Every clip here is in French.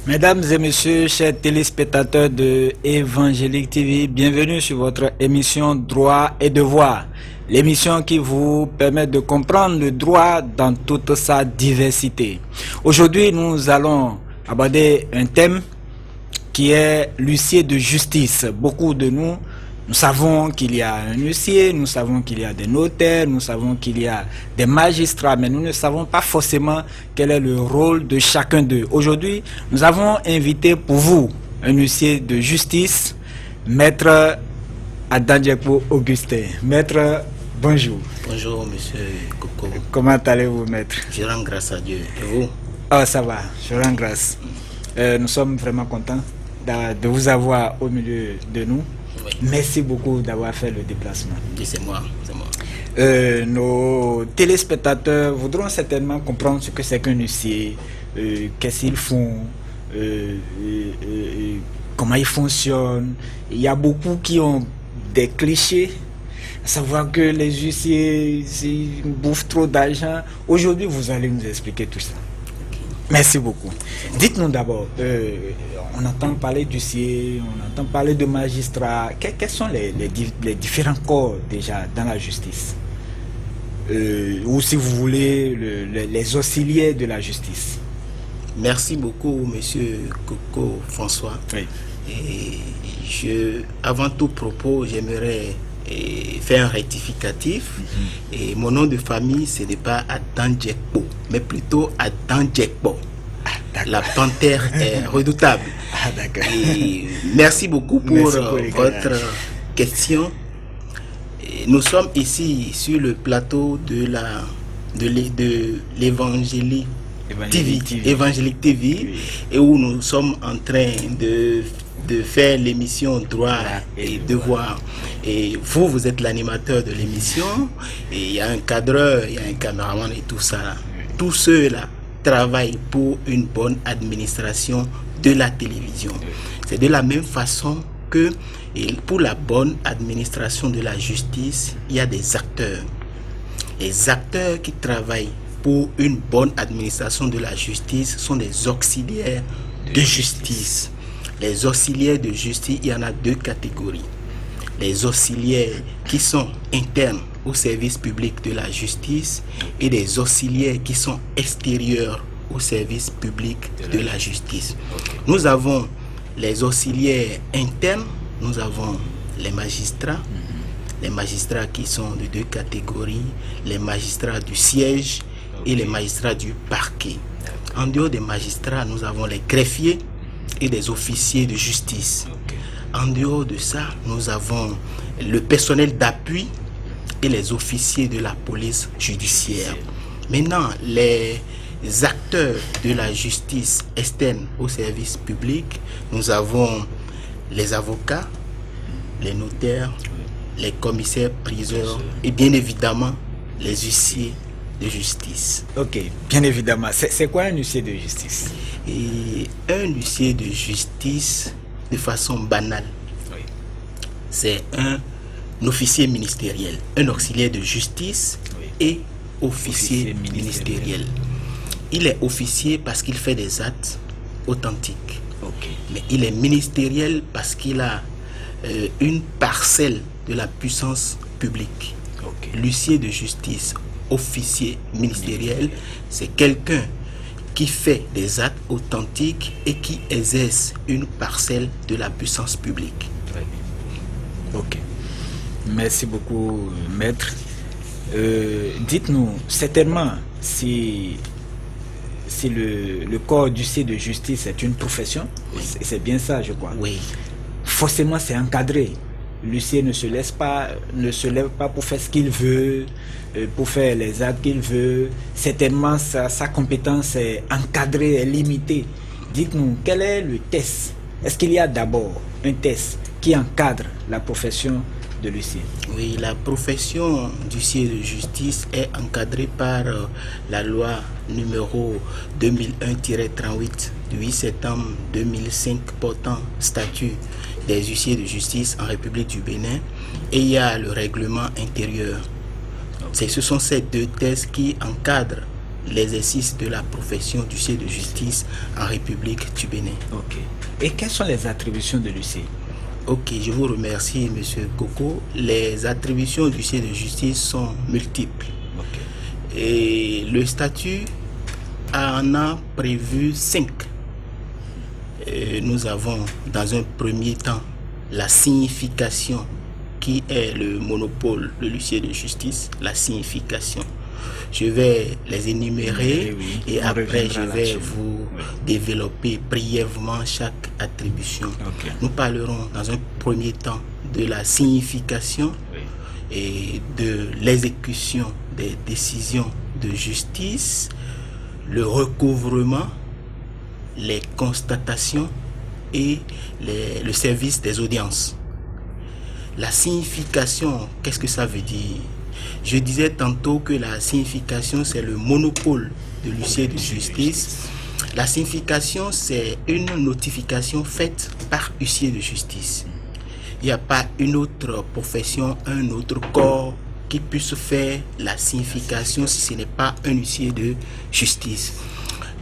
Mesdames et messieurs, chers téléspectateurs de Évangélique TV, bienvenue sur votre émission Droit et Devoir. L'émission qui vous permet de comprendre le droit dans toute sa diversité. Aujourd'hui, nous allons aborder un thème qui est l'huissier de justice. Beaucoup de nous savons qu'il y a un huissier, nous savons qu'il y a des notaires, nous savons qu'il y a des magistrats, mais nous ne savons pas forcément quel est le rôle de chacun d'eux. Aujourd'hui, nous avons invité pour vous un huissier de justice, Maître Adandjekpo Augustin. Maître, bonjour. Bonjour, monsieur Coco. Comment allez-vous, Maître? Je rends grâce à Dieu. Et vous? Ah, ça va, je rends grâce. Nous sommes vraiment contents de vous avoir au milieu de nous. Oui. Merci beaucoup d'avoir fait le déplacement. Oui, c'est moi. Nos téléspectateurs voudront certainement comprendre ce que c'est qu'un huissier, qu'est-ce qu'ils font, comment ils fonctionnent. Il y a beaucoup qui ont des clichés, à savoir que les huissiers ils bouffent trop d'argent. Aujourd'hui, vous allez nous expliquer tout ça. Merci beaucoup. Dites-nous d'abord, on entend parler d'huissier, on entend parler de magistrat. Quels sont les différents corps déjà dans la justice? Ou si vous voulez, les auxiliaires de la justice. Merci beaucoup, monsieur Coco François. Oui. Et avant tout propos, j'aimerais faire un rectificatif. Et mon nom de famille, ce n'est pas Adandjekpo, mais plutôt Adandjekpo. La panthère est redoutable. Ah, d'accord. Et merci beaucoup pour votre question. Et nous sommes ici sur le plateau de l'Évangélique TV, Oui. et où nous sommes en train de faire l'émission Droit et Devoir. Et vous êtes l'animateur de l'émission, et il y a un cadreur, il y a un caméraman et tout ça. Tous ceux-là travaillent pour une bonne administration de la télévision. C'est de la même façon que pour la bonne administration de la justice, il y a des acteurs. Les acteurs qui travaillent pour une bonne administration de la justice sont des auxiliaires de justice. Les auxiliaires de justice, il y en a deux catégories. Les auxiliaires qui sont internes au service public de la justice et des auxiliaires qui sont extérieurs au service public de la justice. Nous avons les auxiliaires internes, nous avons les magistrats qui sont de deux catégories, les magistrats du siège et les magistrats du parquet. En dehors des magistrats, nous avons les greffiers et des officiers de justice. En dehors de ça, nous avons le personnel d'appui et les officiers de la police judiciaire. Maintenant, les acteurs de la justice externe au service public, nous avons les avocats, les notaires, les commissaires priseurs et bien évidemment les huissiers de justice. Ok, bien évidemment. C'est quoi un huissier de justice? Et un huissier de justice, de façon banale, c'est un officier ministériel, un auxiliaire de justice et officier ministériel. Il est officier parce qu'il fait des actes authentiques. Mais il est ministériel parce qu'il a une parcelle de la puissance publique. L'huissier de justice, officier ministériel, c'est quelqu'un qui fait des actes authentiques et qui exerce une parcelle de la puissance publique. Très bien. Ok. Merci beaucoup, maître. Dites-nous, certainement, si le corps d'huissier de justice est une profession, c'est bien ça, je crois. Oui. Forcément, c'est encadré. L'huissier ne se lève pas pour faire ce qu'il veut, pour faire les actes qu'il veut. Certainement, sa compétence est encadrée, est limitée. Dites-nous, quel est le test? Est-ce qu'il y a d'abord un test qui encadre la profession de l'huissier? Oui, la profession d'huissier de justice est encadrée par la loi numéro 2001-38 du 8 septembre 2005 portant statut des huissiers de justice en République du Bénin, et il y a le règlement intérieur. Ce sont ces deux tests qui encadrent l'exercice de la profession d'huissier de justice en République du Bénin. Ok. Et quelles sont les attributions de l'huissier? Ok, je vous remercie, Monsieur Coco. Les attributions d'huissier de justice sont multiples. Ok. Et le statut en a prévu 5. Nous avons, dans un premier temps, la signification qui est le monopole de l'huissier de justice, la signification. Je vais les énumérer et après je vais vous développer brièvement chaque attribution. Okay. Nous parlerons dans un premier temps de la signification et de l'exécution des décisions de justice, le recouvrement, les constatations et le service des audiences. La signification, qu'est-ce que ça veut dire? Je disais tantôt que la signification, c'est le monopole de l'huissier de justice. La signification, c'est une notification faite par huissier de justice. Il n'y a pas une autre profession, un autre corps qui puisse faire la signification si ce n'est pas un huissier de justice.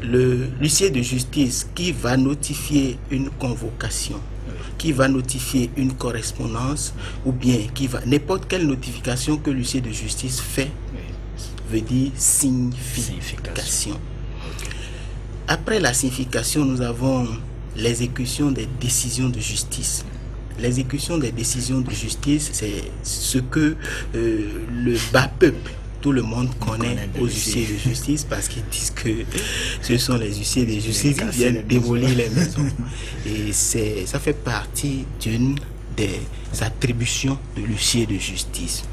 L'huissier de justice qui va notifier une convocation, qui va notifier une correspondance ou bien qui va n'importe quelle notification que l'huissier de justice fait veut dire signification. Après la signification, nous avons l'exécution des décisions de justice. L'exécution des décisions de justice, c'est ce que le bas peuple, tout le monde connaît aux huissiers de justice parce qu'ils disent que ce sont les huissiers de justice qui viennent démolir les maisons. Et ça fait partie d'une des attributions de l'huissier de justice.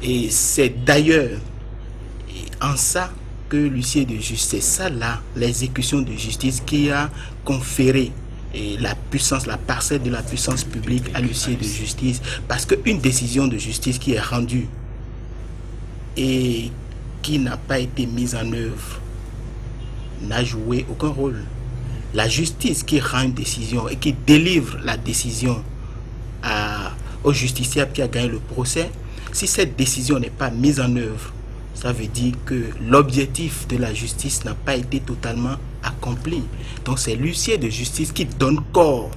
Et c'est d'ailleurs en ça que l'huissier de justice, c'est ça là, l'exécution de justice qui a conféré la puissance, la parcelle de la puissance publique à l'huissier de justice. Parce qu'une décision de justice qui est rendue et qui n'a pas été mise en œuvre n'a joué aucun rôle. La justice qui rend une décision et qui délivre la décision au justiciable qui a gagné le procès, si cette décision n'est pas mise en œuvre, ça veut dire que l'objectif de la justice n'a pas été totalement accompli. Donc c'est l'huissier de justice qui donne corps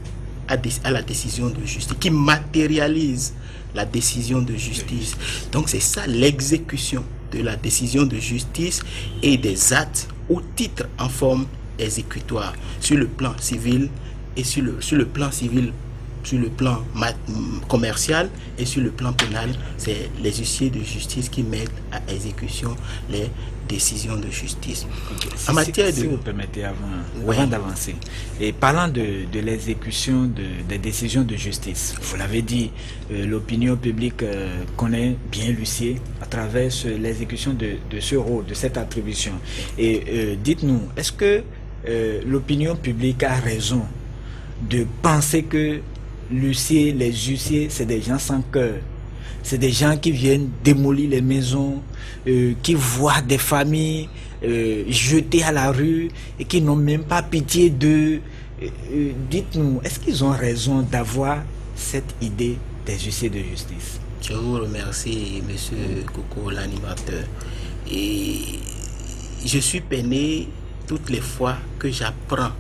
à la décision de justice, qui matérialise la décision de justice. Donc c'est ça l'exécution de la décision de justice et des actes ou titres en forme exécutoire sur le plan civil et sur le plan civil, sur le plan commercial et sur le plan pénal, c'est les huissiers de justice qui mettent à exécution les décisions de justice. Okay. Si vous permettez, avant d'avancer, et parlant de l'exécution des décisions de justice, vous l'avez dit, l'opinion publique connaît bien l'huissier à travers l'exécution de ce rôle, de cette attribution. Et dites-nous, est-ce que l'opinion publique a raison de penser que l'huissier, les huissiers, c'est des gens sans cœur? C'est des gens qui viennent démolir les maisons, qui voient des familles jetées à la rue et qui n'ont même pas pitié d'eux. Dites-nous, est-ce qu'ils ont raison d'avoir cette idée des huissiers de justice? Je vous remercie, Monsieur Coco, l'animateur. Et je suis peiné toutes les fois que j'apprends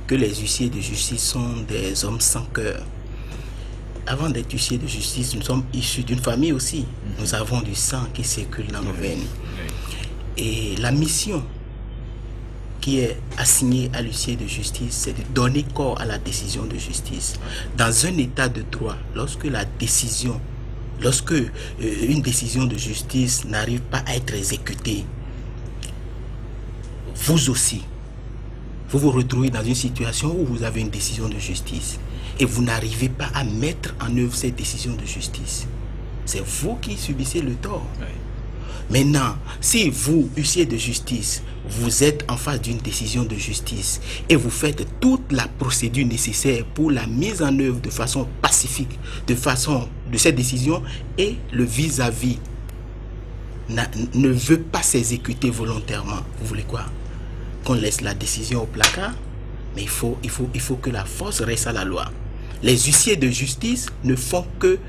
que les huissiers de justice sont des hommes sans cœur. Avant d'être huissiers de justice, nous sommes issus d'une famille aussi. Nous avons du sang qui circule dans nos veines. Et la mission qui est assignée à l'huissier de justice, c'est de donner corps à la décision de justice. Dans un état de droit, lorsque une décision de justice n'arrive pas à être exécutée, vous aussi, vous vous retrouvez dans une situation où vous avez une décision de justice et vous n'arrivez pas à mettre en œuvre cette décision de justice. C'est vous qui subissez le tort. Oui. Maintenant, si vous, huissier de justice, vous êtes en face d'une décision de justice et vous faites toute la procédure nécessaire pour la mise en œuvre de façon pacifique, de cette décision, et le vis-à-vis ne veut pas s'exécuter volontairement, vous voulez quoi? Qu'on laisse la décision au placard? Mais il faut que la force reste à la loi. Les huissiers de justice ne font que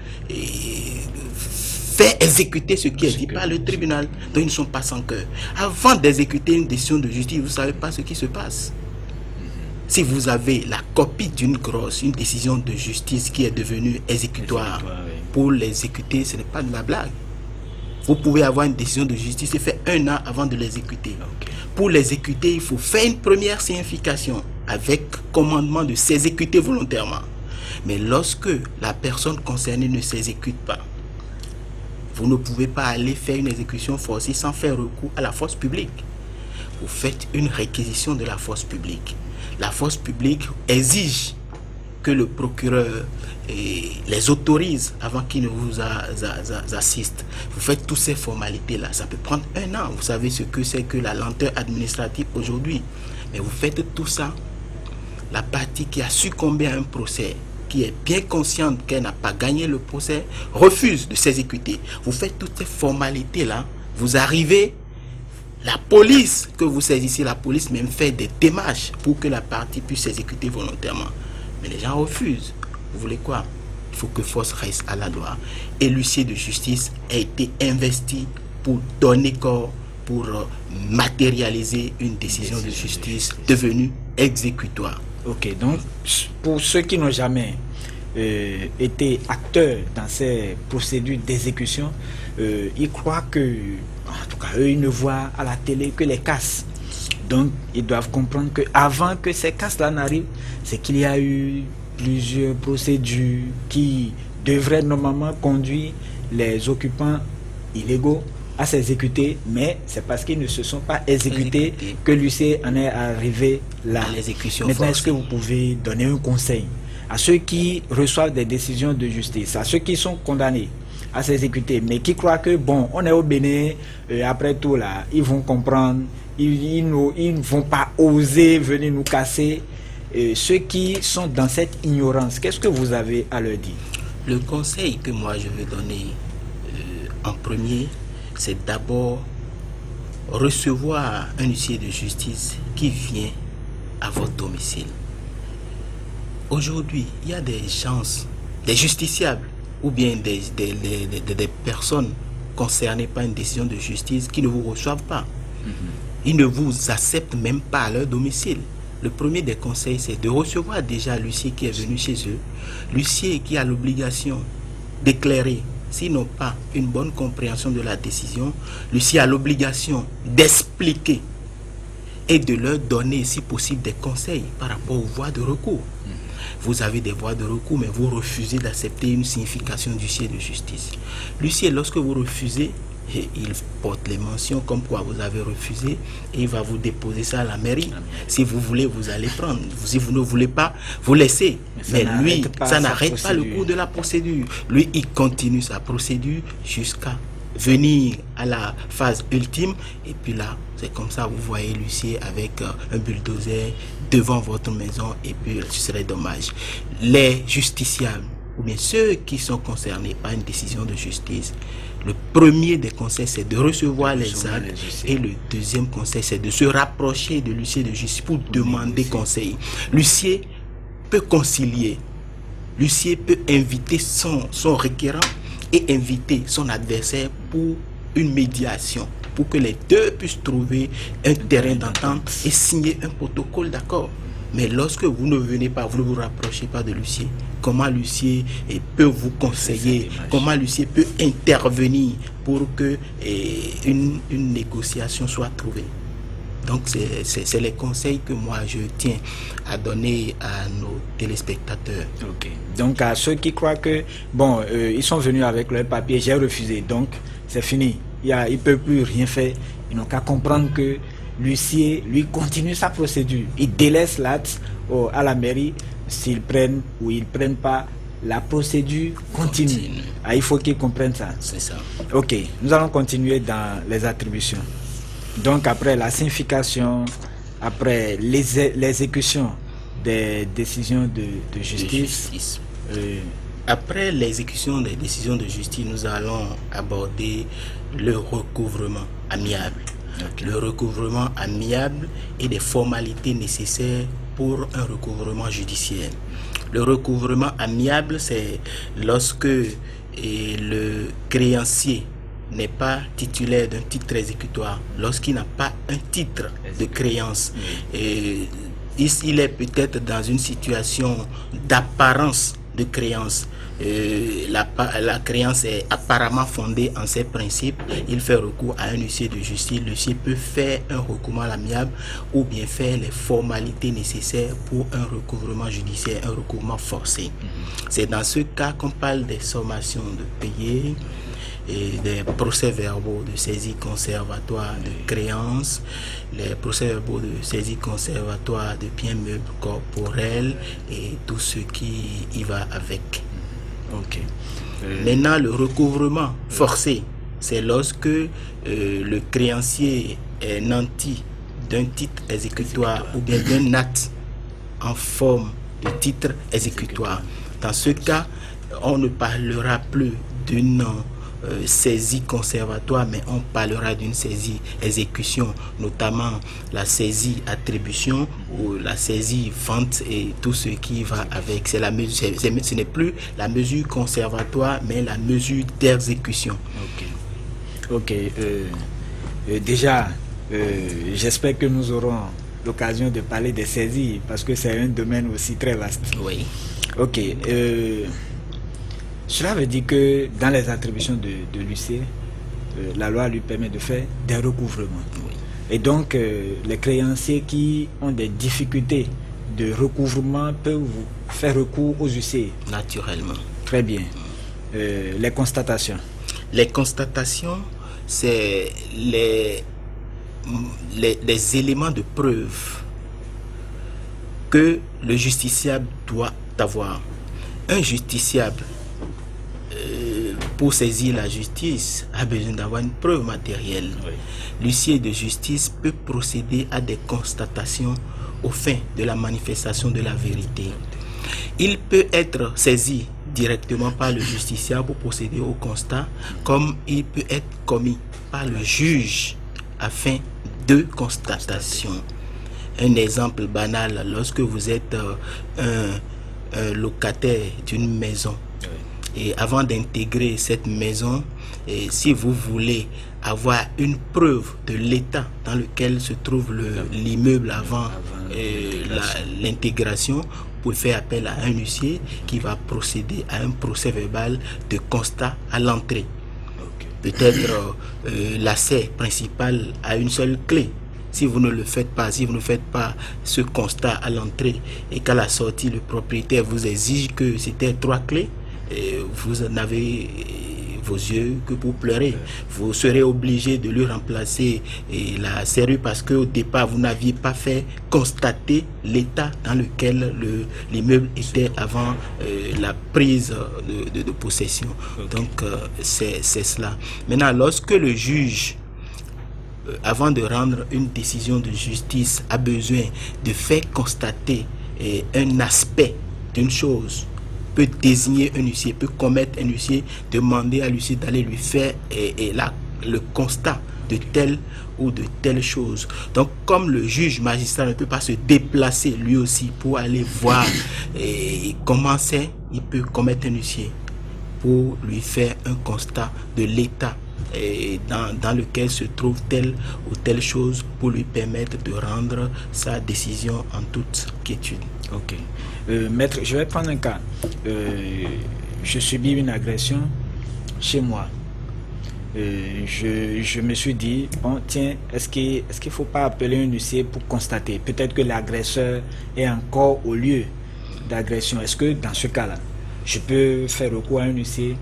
faire exécuter ce qui est dit par le tribunal. Donc ils ne sont pas sans cœur. Avant d'exécuter une décision de justice, vous ne savez pas ce qui se passe. Si vous avez la copie d'une une décision de justice qui est devenue exécutoire, pour l'exécuter, ce n'est pas de la blague. Vous pouvez avoir une décision de justice et faire 1 an avant de l'exécuter. Pour l'exécuter, il faut faire une première signification avec commandement de s'exécuter volontairement. Mais lorsque la personne concernée ne s'exécute pas, vous ne pouvez pas aller faire une exécution forcée sans faire recours à la force publique. Vous faites une réquisition de la force publique. La force publique exige que le procureur les autorise avant qu'il ne vous assiste. Vous faites toutes ces formalités-là. Ça peut prendre 1 an. Vous savez ce que c'est que la lenteur administrative aujourd'hui. Mais vous faites tout ça. La partie qui a succombé à un procès, qui est bien consciente qu'elle n'a pas gagné le procès, refuse de s'exécuter. Vous faites toutes ces formalités-là. Vous arrivez. La police, que vous saisissez, la police même fait des démarches pour que la partie puisse s'exécuter volontairement. Mais les gens refusent. Vous voulez quoi? Il faut que force reste à la loi. Et l'huissier de justice a été investi pour donner corps, pour matérialiser une décision de justice devenue exécutoire. Ok, donc pour ceux qui n'ont jamais été acteurs dans ces procédures d'exécution, ils croient que, en tout cas, eux, ils ne voient à la télé que les casses. Donc, ils doivent comprendre qu'avant que ces casses-là n'arrivent, c'est qu'il y a eu plusieurs procédures qui devraient normalement conduire les occupants illégaux à s'exécuter, mais c'est parce qu'ils ne se sont pas exécutés que l'huissier en est arrivé là. Maintenant, est-ce que vous pouvez donner un conseil à ceux qui reçoivent des décisions de justice, à ceux qui sont condamnés à s'exécuter, mais qui croient que, bon, on est au Bénin, après tout là, ils vont comprendre, ils ne vont pas oser venir nous casser. Ceux qui sont dans cette ignorance, qu'est-ce que vous avez à leur dire? Le conseil que moi je veux donner en premier, c'est d'abord recevoir un huissier de justice qui vient à votre domicile. Aujourd'hui, il y a des gens, des justiciables ou bien des personnes concernées par une décision de justice qui ne vous reçoivent pas. Ils ne vous acceptent même pas à leur domicile. Le premier des conseils, c'est de recevoir déjà l'huissier qui est venu chez eux, l'huissier qui a l'obligation d'éclairer, s'ils n'ont pas une bonne compréhension de la décision, l'huissier a l'obligation d'expliquer et de leur donner, si possible, des conseils par rapport aux voies de recours. Vous avez des voies de recours, mais vous refusez d'accepter une signification d'huissier de justice. L'huissier, lorsque vous refusez, il porte les mentions comme quoi vous avez refusé et il va vous déposer ça à la mairie. Si vous voulez, vous allez prendre. Si vous ne voulez pas, vous laissez. Mais lui, ça n'arrête pas le cours de la procédure. Lui, il continue sa procédure jusqu'à venir à la phase ultime. Et puis là, c'est comme ça, vous voyez l'huissier avec un bulldozer devant votre maison. Et puis, ce serait dommage. Les justiciables, ou bien ceux qui sont concernés par une décision de justice, le premier des conseils, c'est de recevoir les actes. Et le deuxième conseil, c'est de se rapprocher de l'huissier de justice pour demander conseil. L'huissier peut concilier. L'huissier peut inviter son requérant et inviter son adversaire pour une médiation, pour que les deux puissent trouver un terrain d'entente et signer un protocole d'accord. Mais lorsque vous ne venez pas, vous ne vous rapprochez pas de l'huissier, comment l'huissier peut vous conseiller, comment l'huissier peut intervenir pour que une négociation soit trouvée. Donc c'est les conseils que moi je tiens à donner à nos téléspectateurs. Ok. Donc à ceux qui croient que, bon, ils sont venus avec leur papier, j'ai refusé, donc c'est fini. Ils ne peuvent plus rien faire. Ils n'ont qu'à comprendre que l'huissier, lui, continue sa procédure. Il délaisse l'acte à la mairie. S'ils prennent ou ils ne prennent pas, la procédure continue. Ah, il faut qu'ils comprennent ça. C'est ça. Ok, nous allons continuer dans les attributions. Donc après la signification, après l'exécution des décisions de justice. Après l'exécution des décisions de justice, nous allons aborder le recouvrement amiable. Okay. Le recouvrement amiable et des formalités nécessaires pour un recouvrement judiciaire. Le recouvrement amiable, c'est lorsque et le créancier n'est pas titulaire d'un titre exécutoire, lorsqu'il n'a pas un titre de créance, et il est peut-être dans une situation d'apparence de créance, la créance est apparemment fondée en ses principes, il fait recours à un huissier de justice. L'huissier peut faire un recouvrement à l'amiable ou bien faire les formalités nécessaires pour un recouvrement judiciaire, un recouvrement forcé. C'est dans ce cas qu'on parle des sommations de payer et des procès-verbaux de saisie conservatoire de créances, les procès-verbaux de saisie conservatoire de biens meubles corporels et tout ce qui y va avec. Ok. Maintenant, le recouvrement forcé, c'est lorsque le créancier est nanti d'un titre exécutoire ou bien d'un acte en forme de titre exécutoire. Dans ce cas, on ne parlera plus d'une saisie conservatoire, mais on parlera d'une saisie exécution, notamment la saisie attribution ou la saisie vente et tout ce qui va avec. C'est la mesure, ce n'est plus la mesure conservatoire, mais la mesure d'exécution. Ok. Déjà, j'espère que nous aurons l'occasion de parler des saisies parce que c'est un domaine aussi très vaste. Oui. Ok. Cela veut dire que dans les attributions de l'huissier, la loi lui permet de faire des recouvrements. Oui. Et donc, les créanciers qui ont des difficultés de recouvrement peuvent faire recours aux huissiers. Naturellement. Très bien. Les constatations. Les constatations, c'est les éléments de preuve que le justiciable doit avoir. Un justiciable, pour saisir la justice, a besoin d'avoir une preuve matérielle. Oui. L'huissier de justice peut procéder à des constatations aux fins de la manifestation de la vérité. Il peut être saisi directement par le justiciable pour procéder au constat, comme il peut être commis par le juge afin de constatation. Un exemple banal, lorsque vous êtes un locataire d'une maison, et avant d'intégrer cette maison, et si vous voulez avoir une preuve de l'état dans lequel se trouve l'immeuble avant l'intégration, vous pouvez faire appel à un huissier qui va procéder à un procès verbal de constat à l'entrée. Peut-être l'accès principal a une seule clé. Si vous ne le faites pas, si vous ne faites pas ce constat à l'entrée et qu'à la sortie le propriétaire vous exige que c'était 3 clés, vous n'avez vos yeux que pour pleurer. Vous serez obligé de lui remplacer la serrure parce qu'au départ vous n'aviez pas fait constater l'état dans lequel l'immeuble était avant la prise de possession. Donc c'est cela. Maintenant, lorsque le juge, avant de rendre une décision de justice, a besoin de faire constater un aspect d'une chose, peut désigner un huissier, peut commettre un huissier, demander à l'huissier d'aller lui faire le constat de telle ou de telle chose. Donc, comme le juge magistrat ne peut pas se déplacer lui aussi pour aller voir comment c'est, il peut commettre un huissier pour lui faire un constat de l'état dans lequel se trouve telle ou telle chose pour lui permettre de rendre sa décision en toute quiétude. Ok. Maître, je vais prendre un cas. Je subis une agression chez moi. Je me suis dit, bon, tiens, est-ce qu'il ne faut pas appeler un huissier pour constater? Peut-être que l'agresseur est encore au lieu d'agression. Est-ce que dans ce cas-là, je peux faire recours à un huissier,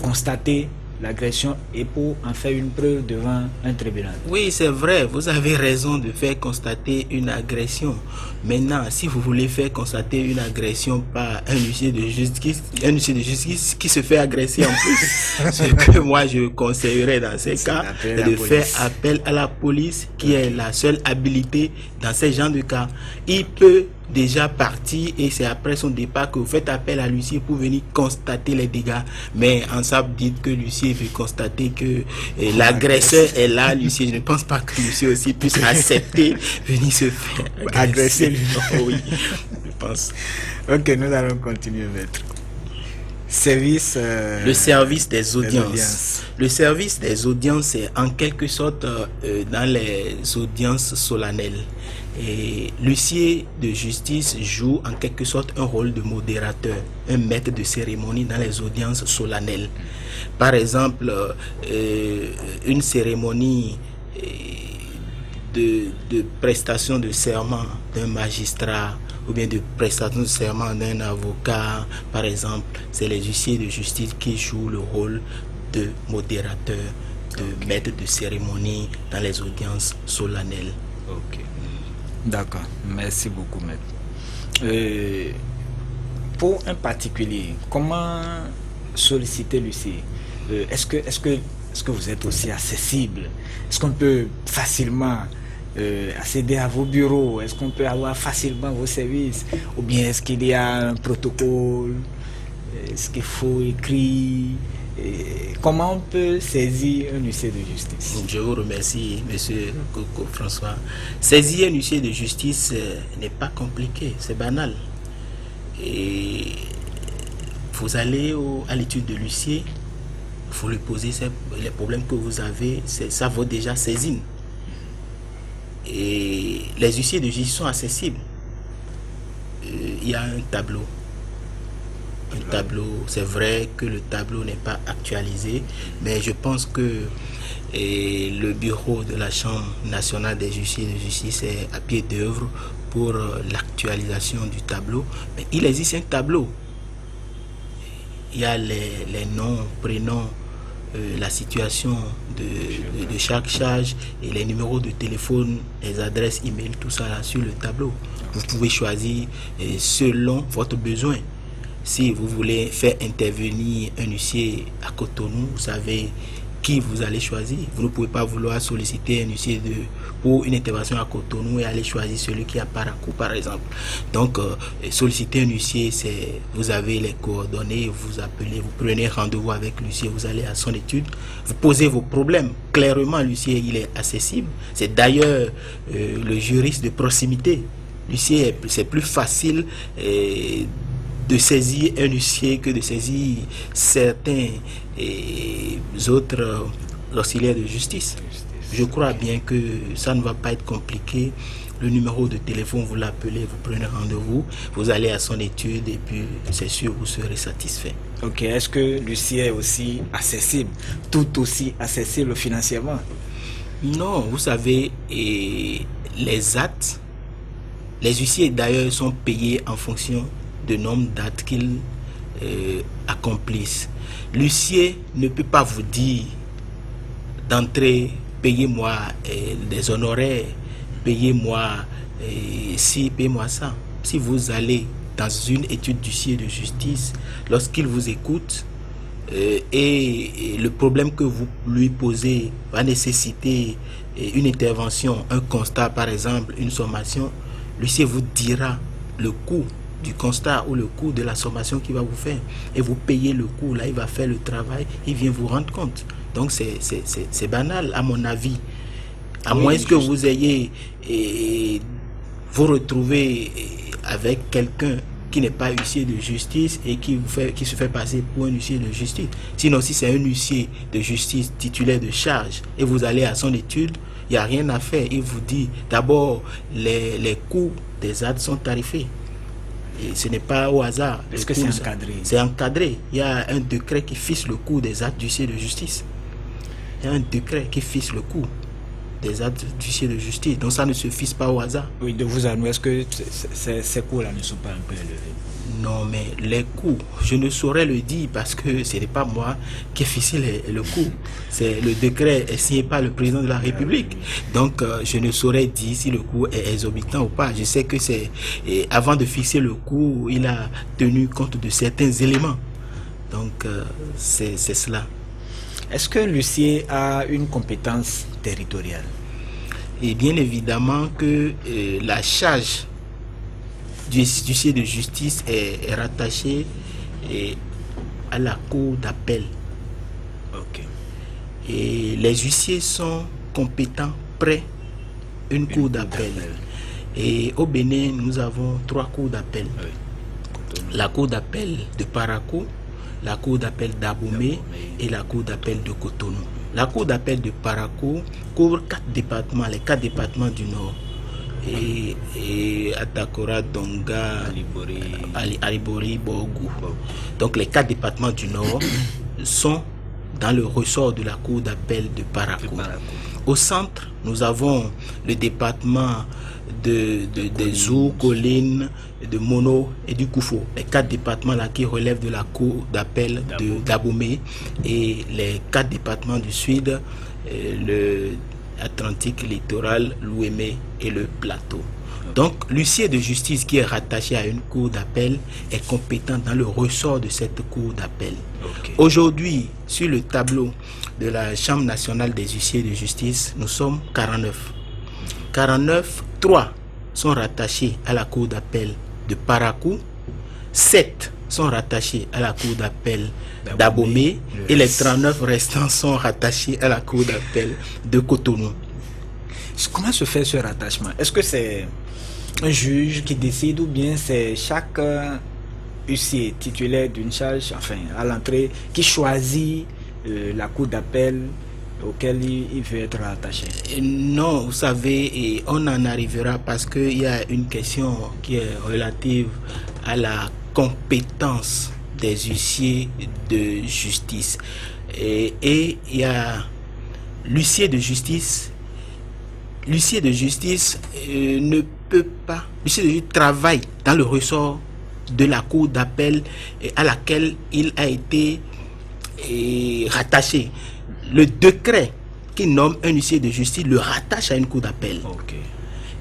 constater l'agression et pour en faire une preuve devant un tribunal? Oui, c'est vrai, vous avez raison de faire constater une agression. Maintenant, si vous voulez faire constater une agression par un huissier de justice qui se fait agresser en plus, ce que moi je conseillerais dans ces cas, c'est de faire appel à la police qui est la seule habilité dans ces genres de cas. Il peut déjà parti et c'est après son départ que vous faites appel à l'huissier pour venir constater les dégâts. Mais en ça, dites que l'huissier veut constater que l'agresseur est là. L'huissier, je ne pense pas que l'huissier aussi puisse accepter venir se faire agresser. Oui, je pense. Ok, nous allons continuer, maître. service le service des audiences. Le service des audiences, c'est en quelque sorte dans les audiences solennelles. Et l'huissier de justice joue en quelque sorte un rôle de modérateur, un maître de cérémonie dans les audiences solennelles. Par exemple, une cérémonie de prestation de serment d'un magistrat ou bien de prestation de serment d'un avocat, par exemple, c'est les huissiers de justice qui jouent le rôle de modérateur, de maître de cérémonie dans les audiences solennelles. Ok. D'accord, merci beaucoup, maître. Pour un particulier, comment solliciter l'huissier? Est-ce que vous êtes aussi accessible? Est-ce qu'on peut facilement accéder à vos bureaux? Est-ce qu'on peut avoir facilement vos services? Ou bien est-ce qu'il y a un protocole? Est-ce qu'il faut écrire? Comment on peut saisir un huissier de justice? Je vous remercie, monsieur Coco François. Saisir un huissier de justice n'est pas compliqué, c'est banal. Et vous allez à l'étude de l'huissier, vous lui posez les problèmes que vous avez, ça vaut déjà saisine. Et les huissiers de justice sont accessibles. Il y a un tableau. C'est vrai que le tableau n'est pas actualisé, mais je pense que le bureau de la Chambre nationale des huissiers de justice est à pied d'œuvre pour l'actualisation du tableau. Mais il existe un tableau. Il y a les noms, prénoms, la situation de chaque charge et les numéros de téléphone, les adresses email, tout ça là sur le tableau. Vous pouvez choisir selon votre besoin. Si vous voulez faire intervenir un huissier à Cotonou, vous savez qui vous allez choisir. Vous ne pouvez pas vouloir solliciter un huissier pour une intervention à Cotonou et aller choisir celui qui est à Parakou, par exemple. Donc, solliciter un huissier, vous avez les coordonnées, vous appelez, vous prenez rendez-vous avec l'huissier, vous allez à son étude, vous posez vos problèmes. Clairement, l'huissier, il est accessible. C'est d'ailleurs le juriste de proximité. L'huissier, c'est plus facile de saisir un huissier que de saisir certains autres auxiliaires de justice. Je crois bien que ça ne va pas être compliqué. Le numéro de téléphone, vous l'appelez, vous prenez rendez-vous, vous allez à son étude et puis c'est sûr vous serez satisfait. Ok, est-ce que l'huissier est aussi accessible, tout aussi accessible financièrement? Non, vous savez, les actes, les huissiers d'ailleurs sont payés en fonction du nombre d'actes qu'ils accomplissent. L'huissier ne peut pas vous dire d'entrée, payez-moi des honoraires, payez-moi ci, payez-moi ça. Si vous allez dans une étude d'huissier de justice, lorsqu'il vous écoute et le problème que vous lui posez va nécessiter une intervention, un constat par exemple, une sommation, l'huissier vous dira le coût du constat ou le coût de la sommation qu'il va vous faire et vous payez le coût. Là il va faire le travail, il vient vous rendre compte. Donc c'est banal à mon avis, à moins que vous ayez vous retrouvez avec quelqu'un qui n'est pas huissier de justice et qui se fait passer pour un huissier de justice. Sinon, si c'est un huissier de justice titulaire de charge et vous allez à son étude, il n'y a rien à faire. Il vous dit d'abord les coûts des actes sont tarifés. Et ce n'est pas au hasard. Est-ce que c'est encadré? C'est encadré. Il y a un décret qui fixe le coût des actes d'huissier de justice. Il y a un décret qui fixe le coût des actes d'huissier de justice. Donc ça ne se fixe pas au hasard. Oui, de vous avouer, est-ce que ces coûts-là ne sont pas un peu élevés? Non, mais les coûts, je ne saurais le dire parce que ce n'est pas moi qui ai fixé le coût. C'est le décret est signé par le président de la République. Donc, je ne saurais dire si le coût est exorbitant ou pas. Je sais que avant de fixer le coût, il a tenu compte de certains éléments. Donc, c'est cela. Est-ce que l'huissier a une compétence territoriale? Et bien évidemment que la charge du huissier de justice est rattachée à la cour d'appel. Ok. Et les huissiers sont compétents près une cour d'appel. Et au Bénin, nous avons 3 cours d'appel. Oui. La cour d'appel de Parakou, la cour d'appel d'Abomey et la cour d'appel de Cotonou. La cour d'appel de Parakou couvre 4 départements, les 4 départements du Nord. Et Atakora, Donga, Alibori, Borgou. Donc les 4 départements du Nord sont dans le ressort de la cour d'appel de Parakou. Au centre, nous avons le département des Zou, Colline, de Mono et du Koufo. Les 4 départements là qui relèvent de la cour d'appel d'Abomey, et les 4 départements du sud, le Atlantique littoral, l'Ouémé et le Plateau. Donc, l'huissier de justice qui est rattaché à une cour d'appel est compétent dans le ressort de cette cour d'appel. Aujourd'hui, sur le tableau de la Chambre nationale des huissiers de justice, nous sommes 49. 49, 3 sont rattachés à la cour d'appel de Parakou, 7 sont rattachés à la cour d'appel d'Abomey et les 39 restants sont rattachés à la cour d'appel de Cotonou. Comment se fait ce rattachement? Est-ce que c'est un juge qui décide ou bien c'est chaque huissier titulaire d'une charge, enfin à l'entrée, qui choisit la cour d'appel auquel il veut être rattaché? Non, vous savez, on en arrivera parce qu'il y a une question qui est relative à la compétence des huissiers de justice. Et il y a l'huissier de justice. L'huissier de justice ne peut pas. L'huissier de justice travaille dans le ressort de la cour d'appel à laquelle il a été rattaché. Le décret qui nomme un huissier de justice le rattache à une cour d'appel.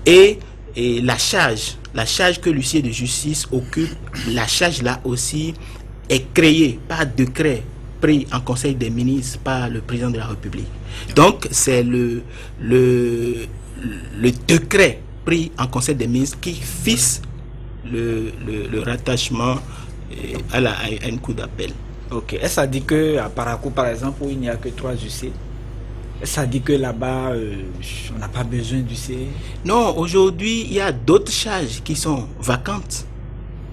Et la charge que l'huissier de justice occupe, la charge là aussi est créée par décret pris en Conseil des ministres par le président de la République. Donc c'est le décret pris en Conseil des ministres qui fixe le rattachement à une cour d'appel. Est-ce à dire qu'à Parakou, par exemple, où il n'y a que 3 huissiers, est-ce à dire que là-bas, on n'a pas besoin d'huissiers? Non, aujourd'hui, il y a d'autres charges qui sont vacantes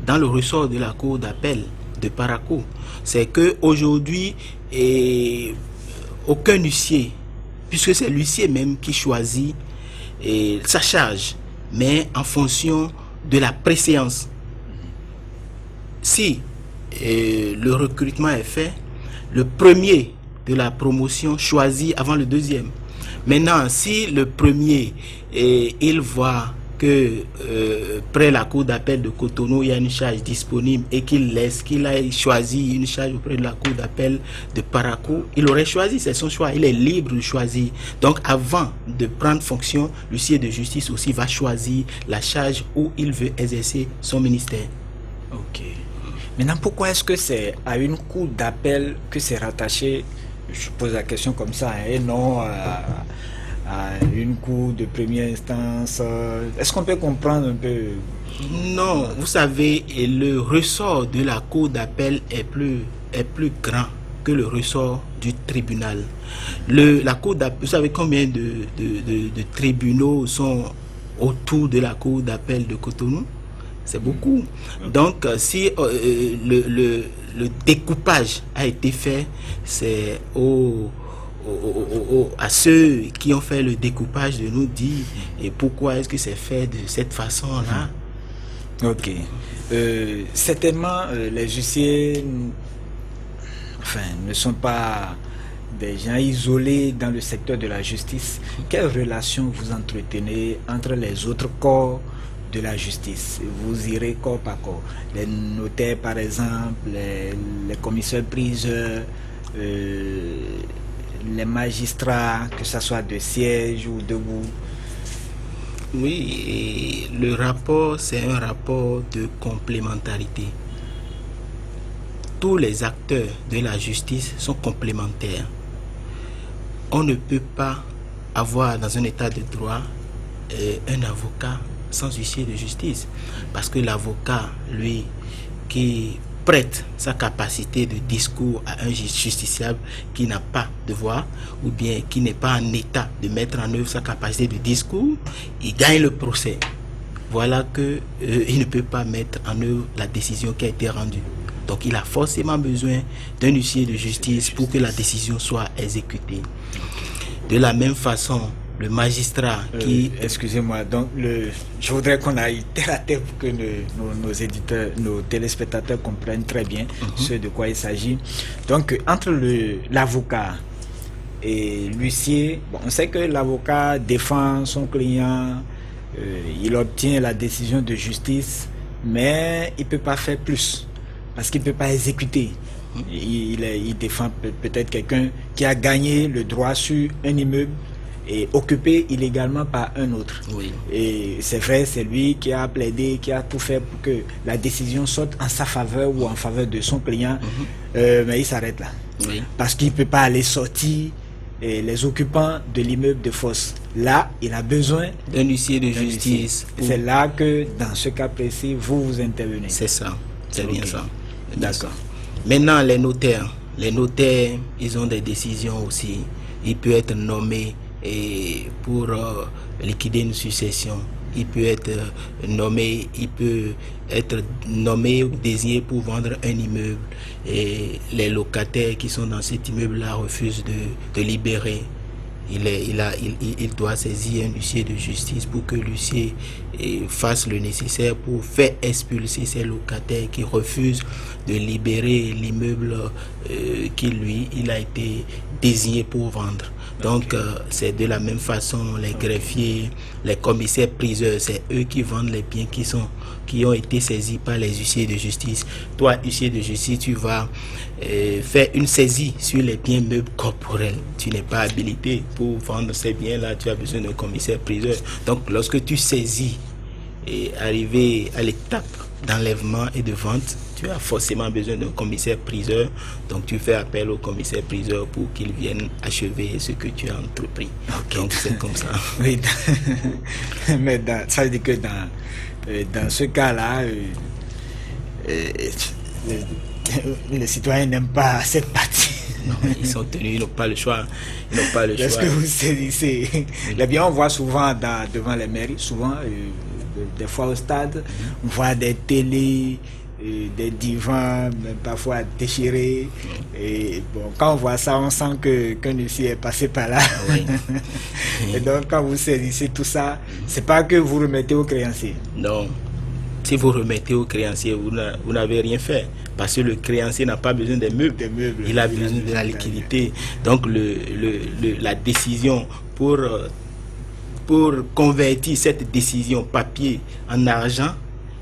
dans le ressort de la cour d'appel de Parakou. C'est qu'aujourd'hui, aucun huissier, puisque c'est l'huissier même qui choisit sa charge, mais en fonction de la préséance. Si le recrutement est fait, le premier de la promotion choisit avant le deuxième. Maintenant, si le premier, il voit que près la cour d'appel de Cotonou, il y a une charge disponible et qu'il a choisi une charge auprès de la cour d'appel de Parakou, il aurait choisi, c'est son choix, il est libre de choisir. Donc avant de prendre fonction, l'huissier de justice aussi va choisir la charge où il veut exercer son ministère. Maintenant, pourquoi est-ce que c'est à une cour d'appel que c'est rattaché? Je pose la question comme ça, et non à une cour de première instance. Est-ce qu'on peut comprendre un peu? Non, vous savez, le ressort de la cour d'appel est plus grand que le ressort du tribunal. La cour d'appel, vous savez combien de tribunaux sont autour de la cour d'appel de Cotonou? C'est beaucoup. Donc, si le découpage a été fait, c'est à ceux qui ont fait le découpage de nous dire et pourquoi est-ce que c'est fait de cette façon-là. Certainement, les huissiers ne sont pas des gens isolés dans le secteur de la justice. Quelle relation vous entretenez entre les autres corps de la justice? Vous irez corps par corps. Les notaires, par exemple, les commissaires-priseurs, les magistrats, que ce soit de siège ou debout. Oui, et le rapport, c'est un rapport de complémentarité. Tous les acteurs de la justice sont complémentaires. On ne peut pas avoir dans un état de droit un avocat sans huissier de justice, parce que l'avocat, lui, qui prête sa capacité de discours à un justiciable qui n'a pas de voix ou bien qui n'est pas en état de mettre en œuvre sa capacité de discours, il gagne le procès. Voilà que il ne peut pas mettre en œuvre la décision qui a été rendue. Donc il a forcément besoin d'un huissier de justice pour que la décision soit exécutée. De la même façon, le magistrat qui... Excusez-moi, donc je voudrais qu'on aille terre à terre pour que nos éditeurs, nos téléspectateurs comprennent très bien ce de quoi il s'agit. Donc entre l'avocat et l'huissier, on sait que l'avocat défend son client, il obtient la décision de justice, mais il ne peut pas faire plus, parce qu'il ne peut pas exécuter. Il défend peut-être quelqu'un qui a gagné le droit sur un immeuble et occupé illégalement par un autre. Oui. Et c'est vrai, c'est lui qui a plaidé, qui a tout fait pour que la décision sorte en sa faveur ou en faveur de son client, mais il s'arrête là. Oui. Parce qu'il ne peut pas aller sortir les occupants de l'immeuble de force. Là, il a besoin d'un huissier de justice. C'est là que, dans ce cas précis, vous intervenez. C'est ça, c'est bien ça. D'accord. Maintenant, les notaires, ils ont des décisions aussi. Il peut être nommé pour liquider une succession. Il peut être nommé ou désigné pour vendre un immeuble. Et les locataires qui sont dans cet immeuble-là refusent de libérer. Il doit saisir un huissier de justice pour que l'huissier fasse le nécessaire pour faire expulser ces locataires qui refusent de libérer l'immeuble il a été désigné pour vendre. Donc c'est de la même façon les greffiers, les commissaires priseurs, c'est eux qui vendent les biens qui ont été saisis par les huissiers de justice. Toi, huissier de justice, tu vas faire une saisie sur les biens meubles corporels. Tu n'es pas habilité pour vendre ces biens-là, tu as besoin d'un commissaire priseur. Donc lorsque tu saisis et arrivé à l'étape d'enlèvement et de vente, tu as forcément besoin d'un commissaire priseur. Donc tu fais appel au commissaire priseur pour qu'il vienne achever ce que tu as entrepris. Okay. Donc c'est comme ça. Oui, mais ça veut dire que dans ce cas-là, les citoyens n'aiment pas cette partie. Non, ils sont tenus, ils n'ont pas le choix. Est-ce que vous saisissez les biens, on voit souvent devant les mairies, souvent, des fois au stade, on voit des télés, des divans, même parfois déchirés. Et bon, quand on voit ça, on sent qu'un huissier est passé par là. Oui. Et donc, quand vous saisissez tout ça, c'est pas que vous remettez au créancier. Non. Si vous remettez au créancier, vous n'avez rien fait. Parce que le créancier n'a pas besoin des meubles. Il a besoin de la liquidité. Donc, la décision pour convertir cette décision papier en argent,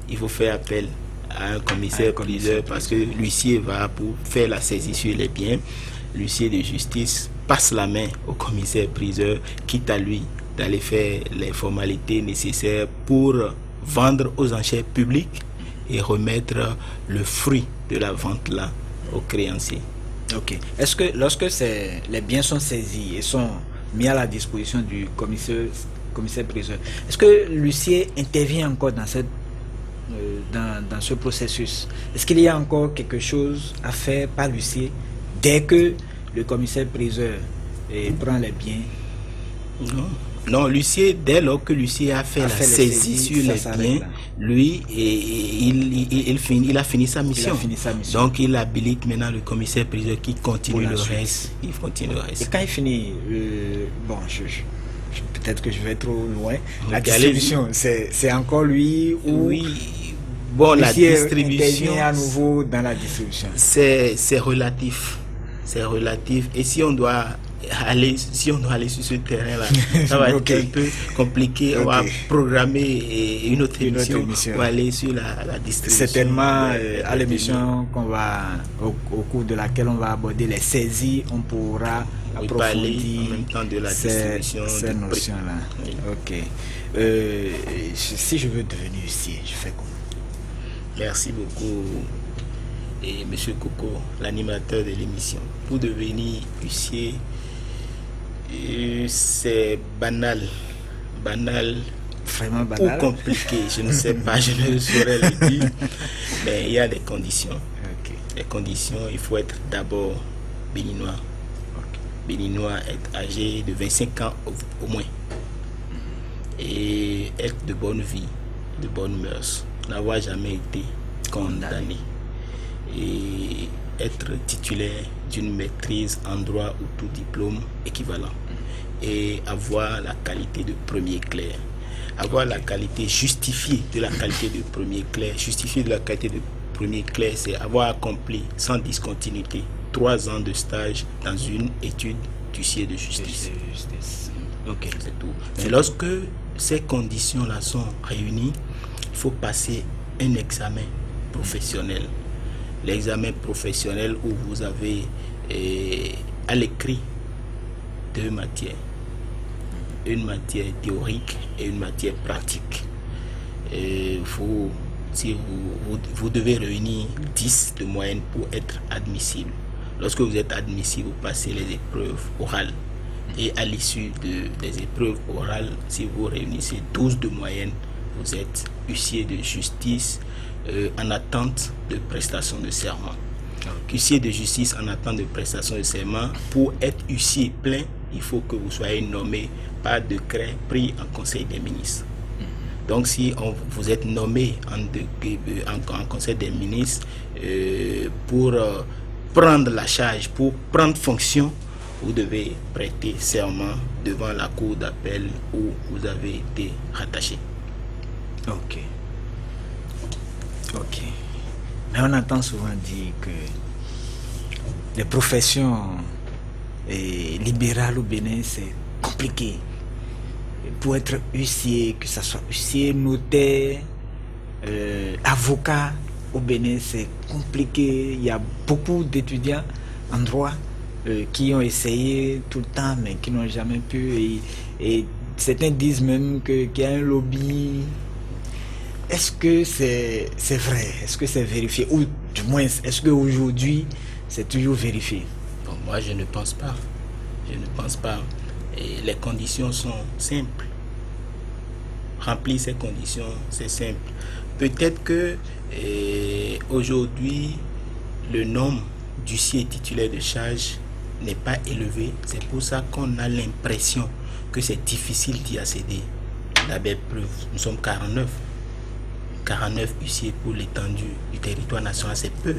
il faut faire appel à un commissaire priseur parce que l'huissier va pour faire la saisie sur les biens. L'huissier de justice passe la main au commissaire priseur, quitte à lui d'aller faire les formalités nécessaires pour vendre aux enchères publiques et remettre le fruit de la vente là au créancier. Ok. Est-ce que lorsque les biens sont saisis et sont mis à la disposition du commissaire priseur, est-ce que l'huissier intervient encore dans ce processus? Est-ce qu'il y a encore quelque chose à faire par l'huissier dès que le commissaire priseur prend les biens? Non, l'huissier, dès lors que l'huissier a fait la saisie sur les biens, lui, il a fini sa mission. Donc, il habilite maintenant le commissaire priseur qui continue le reste. Il continue le reste. Et quand il finit, peut-être que je vais trop loin, la distribution, c'est encore lui ou... Oui. Bon, la distribution... à nouveau dans la distribution. C'est relatif. C'est relatif. Et si on doit aller sur ce terrain-là, ça va être un peu compliqué. On va programmer une autre émission pour aller sur la distribution. Certainement, à l'émission au cours de laquelle on va aborder les saisies, on pourra approfondir en même temps de la distribution ces notions-là. Oui. Ok. Si je veux devenir huissier, je fais comment? Merci beaucoup. Et Monsieur Coco, l'animateur de l'émission. Pour devenir huissier, c'est banal, vraiment banal, ou compliqué, je ne sais pas, je ne saurais le dire, mais il y a des conditions. Okay. Les conditions, il faut être d'abord béninois. Béninois, être âgé de 25 ans au moins, et être de bonne vie, de bonnes mœurs, n'avoir jamais été condamné. et être titulaire d'une maîtrise en droit ou tout diplôme équivalent et avoir la qualité de premier clerc. Avoir la qualité justifiée de la qualité de premier clerc. Justifiée de la qualité de premier clerc, c'est avoir accompli sans discontinuité 3 ans de stage dans une étude d'huissier de justice. Ok. C'est tout. Mais lorsque ces conditions-là sont réunies, il faut passer un examen professionnel. L'examen professionnel où vous avez à l'écrit 2 matières. Une matière théorique et une matière pratique. Si vous devez réunir 10 de moyenne pour être admissible. Lorsque vous êtes admissible, vous passez les épreuves orales. Et à l'issue des épreuves orales, si vous réunissez 12 de moyenne, vous êtes huissier de justice en attente de prestation de serment. Huissier de justice en attente de prestation de serment, pour être huissier plein, il faut que vous soyez nommé par décret pris en Conseil des ministres. Donc si vous êtes nommé en Conseil des ministres pour prendre la charge, pour prendre fonction, vous devez prêter serment devant la cour d'appel où vous avez été rattaché. Ok. Mais on entend souvent dire que les professions libérales au Bénin, c'est compliqué. Pour être huissier, que ce soit huissier, notaire, avocat au Bénin, c'est compliqué. Il y a beaucoup d'étudiants en droit qui ont essayé tout le temps, mais qui n'ont jamais pu. Et certains disent même qu'il y a un lobby. Est-ce que c'est vrai? Est-ce que c'est vérifié? Ou du moins, est-ce qu'aujourd'hui, c'est toujours vérifié? Bon, moi, je ne pense pas. Je ne pense pas. Et les conditions sont simples. Remplir ces conditions, c'est simple. Peut-être que aujourd'hui, le nombre d'huissiers titulaires de charge n'est pas élevé. C'est pour ça qu'on a l'impression que c'est difficile d'y accéder. La belle preuve, nous sommes 49. 49 huissiers pour l'étendue du territoire national, c'est peu.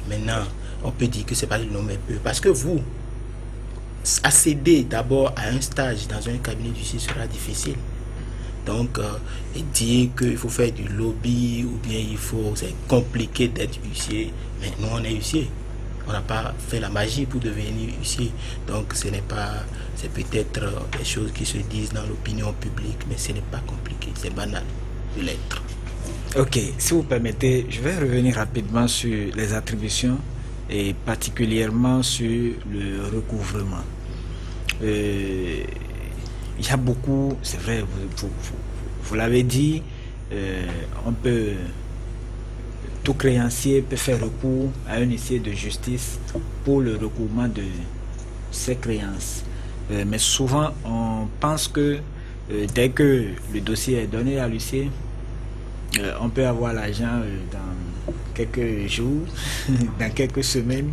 Maintenant, on peut dire que c'est pas le nombre est peu. Parce que vous, accéder d'abord à un stage dans un cabinet d'huissier sera difficile. Donc, dire qu'il faut faire du lobby ou bien c'est compliqué d'être huissier. Mais nous, on est huissier. On n'a pas fait la magie pour devenir huissier. Donc, c'est peut-être des choses qui se disent dans l'opinion publique, mais ce n'est pas compliqué, c'est banal de l'être. Ok, si vous permettez, je vais revenir rapidement sur les attributions et particulièrement sur le recouvrement. Il y a beaucoup, c'est vrai, vous l'avez dit, tout créancier peut faire recours à un huissier de justice pour le recouvrement de ses créances. Mais souvent, on pense que dès que le dossier est donné à l'huissier, on peut avoir l'argent dans quelques jours, dans quelques semaines.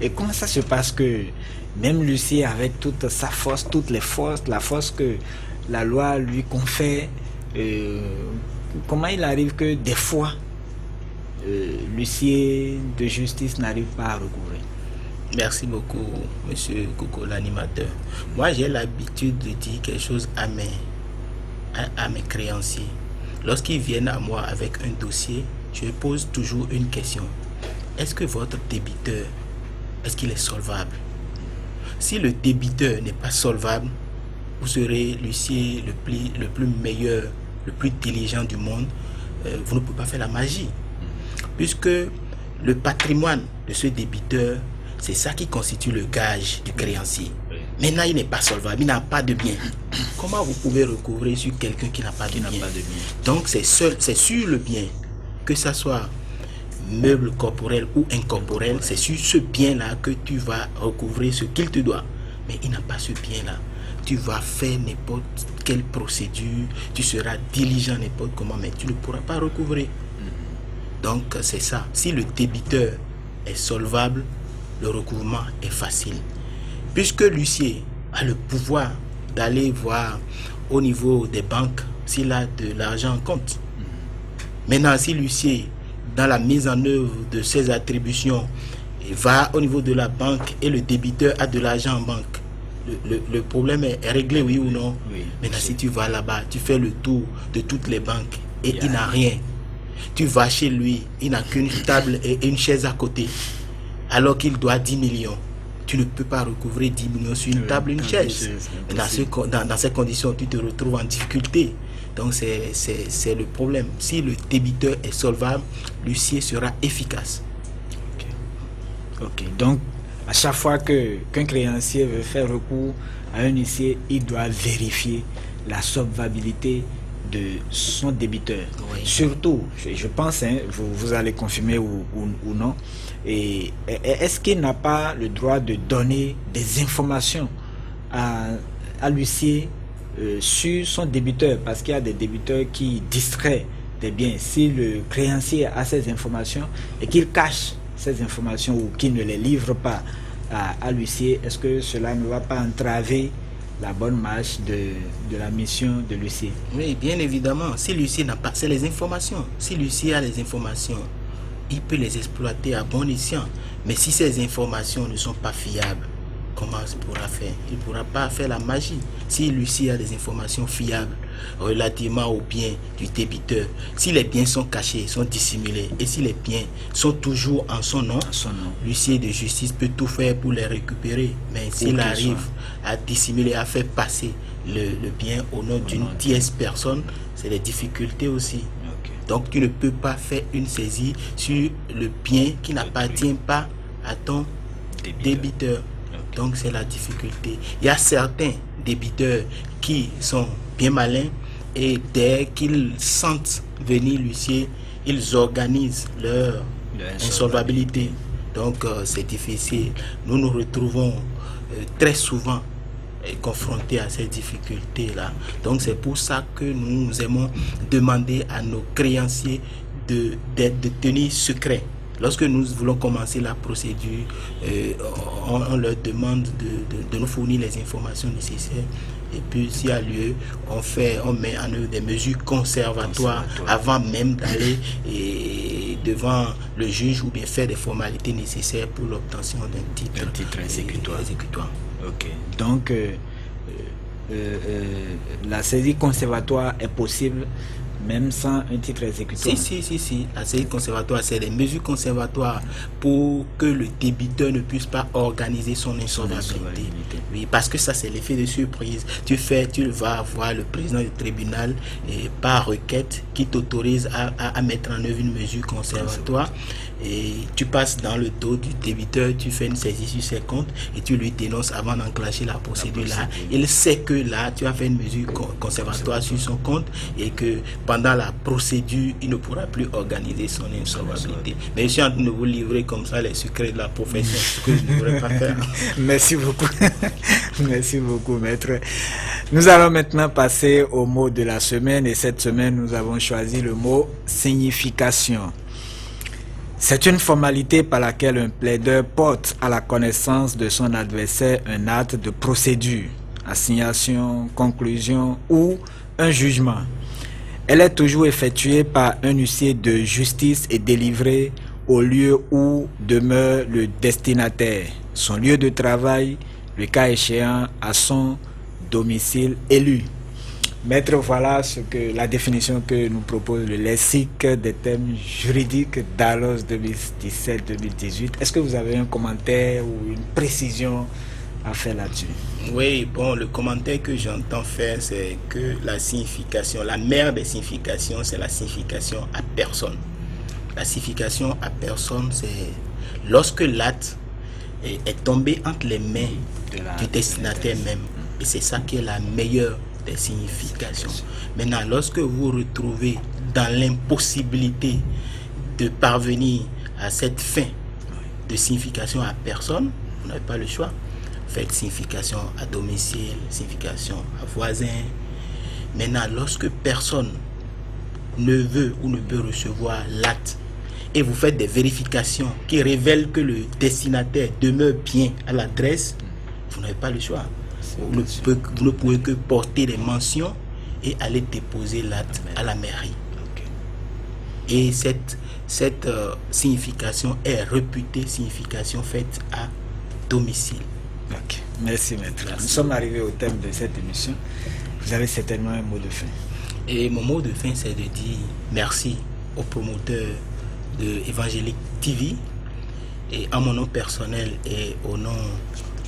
Et comment ça se passe que même l'huissier, avec toute sa force, toutes les forces, la force que la loi lui confère, comment il arrive que des fois, l'huissier de justice n'arrive pas à recouvrer? Merci beaucoup, monsieur Coco, l'animateur. Moi, j'ai l'habitude de dire quelque chose à mes créanciers. Lorsqu'ils viennent à moi avec un dossier, je pose toujours une question. Est-ce que votre débiteur, est-ce qu'il est solvable? Si le débiteur n'est pas solvable, vous serez l'huissier le plus meilleur, le plus diligent du monde. Vous ne pouvez pas faire la magie. Puisque le patrimoine de ce débiteur, c'est ça qui constitue le gage du créancier. Maintenant, il n'est pas solvable, il n'a pas de bien. Comment vous pouvez recouvrer sur quelqu'un qui n'a pas de bien? Donc, c'est sur le bien, que ça soit meuble corporel ou incorporel, c'est sur ce bien-là que tu vas recouvrer ce qu'il te doit. Mais il n'a pas ce bien-là. Tu vas faire n'importe quelle procédure, tu seras diligent n'importe comment, mais tu ne pourras pas recouvrer. Donc, c'est ça. Si le débiteur est solvable, le recouvrement est facile. Puisque l'huissier a le pouvoir d'aller voir au niveau des banques s'il a de l'argent en compte. Maintenant, si l'huissier dans la mise en œuvre de ses attributions, va au niveau de la banque et le débiteur a de l'argent en banque, le problème est réglé, oui ou non? Oui. Maintenant, si tu vas là-bas, tu fais le tour de toutes les banques et il n'a rien. Tu vas chez lui, il n'a qu'une table et une chaise à côté, alors qu'il doit 10 millions. Tu ne peux pas recouvrer 10 millions sur une table et une chaise. Dans ces conditions, tu te retrouves en difficulté. Donc, c'est le problème. Si le débiteur est solvable, l'huissier sera efficace. Ok. Donc, à chaque fois qu'un créancier veut faire recours à un huissier, il doit vérifier la solvabilité de son débiteur. Oui. Surtout, je pense, vous allez confirmer ou non, et est-ce qu'il n'a pas le droit de donner des informations à l'huissier sur son débiteur, parce qu'il y a des débiteurs qui distraient des biens. Si le créancier a ces informations et qu'il cache ces informations ou qu'il ne les livre pas à l'huissier, est-ce que cela ne va pas entraver la bonne marche de la mission de l'huissier? Oui, bien évidemment. Si l'huissier n'a pas, c'est les informations. Si l'huissier a les informations, il peut les exploiter à bon escient. Mais si ces informations ne sont pas fiables, comment il pourra faire? Il ne pourra pas faire la magie. Si l'huissier a des informations fiables relativement aux biens du débiteur, si les biens sont cachés, sont dissimulés, et si les biens sont toujours en son nom, l'huissier de justice peut tout faire pour les récupérer. Mais s'il arrive à dissimuler, à faire passer le bien au nom d'une tierce personne, c'est des difficultés aussi. Donc tu ne peux pas faire une saisie sur le bien qui n'appartient pas à ton débiteur. Donc c'est la difficulté. Il y a certains débiteurs qui sont bien malins et dès qu'ils sentent venir l'huissier, ils organisent leur insolvabilité. Donc c'est difficile. Nous nous retrouvons très souvent confrontés à ces difficultés-là. Donc c'est pour ça que nous aimons demander à nos créanciers de tenir secret. Lorsque nous voulons commencer la procédure, on leur demande de nous fournir les informations nécessaires. Et puis, s'il y a lieu, on met en œuvre des mesures conservatoires avant même d'aller devant le juge ou bien faire des formalités nécessaires pour l'obtention d'un titre exécutoire. Ok. Donc, la saisie conservatoire est possible même sans un titre exécutoire? Si. La saisie conservatoire, c'est des mesures conservatoires pour que le débiteur ne puisse pas organiser son insolvabilité. Oui, parce que ça, c'est l'effet de surprise. Tu vas voir le président du tribunal et par requête qui t'autorise à mettre en œuvre une mesure conservatoire. Et tu passes dans le dos du débiteur, tu fais une saisie sur ses comptes et tu lui dénonces avant d'enclencher la procédure là. Il sait que là, tu as fait une mesure conservatoire sur son compte et que pendant la procédure, il ne pourra plus organiser son insolvabilité. Mais je suis en train de vous livrer comme ça les secrets de la profession, ce que je ne devrais pas faire. Merci beaucoup. Merci beaucoup, maître. Nous allons maintenant passer au mot de la semaine et cette semaine, nous avons choisi le mot signification. C'est une formalité par laquelle un plaideur porte à la connaissance de son adversaire un acte de procédure, assignation, conclusion ou un jugement. Elle est toujours effectuée par un huissier de justice et délivrée au lieu où demeure le destinataire, son lieu de travail, le cas échéant à son domicile élu. Maître, voilà la définition que nous propose le lexique des thèmes juridiques d'ALOS 2017-2018. Est-ce que vous avez un commentaire ou une précision à faire là-dessus? Oui, bon, le commentaire que j'entends faire, c'est que la signification, la mère des significations, c'est la signification à personne. La signification à personne, c'est lorsque l'acte est tombé entre les mains du destinataire même. Et c'est ça qui est la meilleure des significations. Maintenant, lorsque vous vous retrouvez dans l'impossibilité de parvenir à cette fin de signification à personne, vous n'avez pas le choix. Faites signification à domicile, signification à voisin. Maintenant, lorsque personne ne veut ou ne peut recevoir l'acte et vous faites des vérifications qui révèlent que le destinataire demeure bien à l'adresse, vous n'avez pas le choix. Vous ne pouvez que porter des mentions et aller déposer l'acte à la mairie. Et cette signification est réputée signification faite à domicile. Ok, merci maître. Merci. Nous sommes arrivés au thème de cette émission. Vous avez certainement un mot de fin. Et mon mot de fin, c'est de dire merci aux promoteurs de Évangélique TV et à mon nom personnel et au nom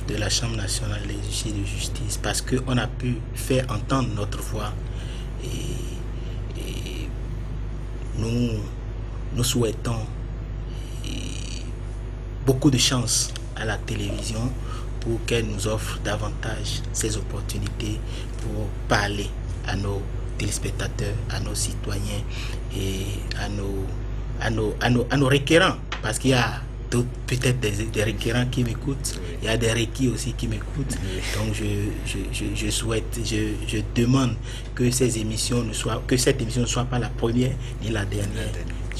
de la Chambre nationale des huissiers de justice, parce qu'on a pu faire entendre notre voix et nous souhaitons beaucoup de chance à la télévision pour qu'elle nous offre davantage ces opportunités pour parler à nos téléspectateurs, à nos citoyens et à nos requérants, parce qu'il y a peut-être des requérants qui m'écoutent, il y a des requis aussi qui m'écoutent. Donc je souhaite, je demande que cette émission ne soit pas la première ni la dernière.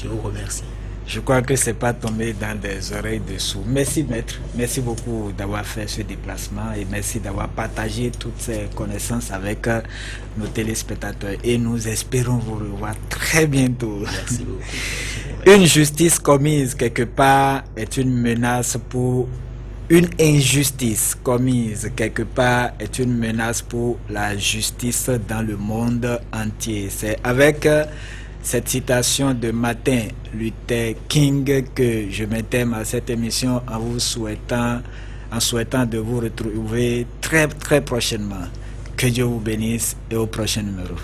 Je vous remercie. Je crois que c'est pas tombé dans des oreilles de sourds. Merci maître, merci beaucoup d'avoir fait ce déplacement et merci d'avoir partagé toutes ces connaissances avec nos téléspectateurs et nous espérons vous revoir très bientôt. Merci beaucoup. Une justice commise quelque part est une menace pour une injustice commise quelque part est une menace pour la justice dans le monde entier. C'est avec cette citation de Martin Luther King que je mets terme à cette émission en souhaitant de vous retrouver très très prochainement. Que Dieu vous bénisse et au prochain numéro.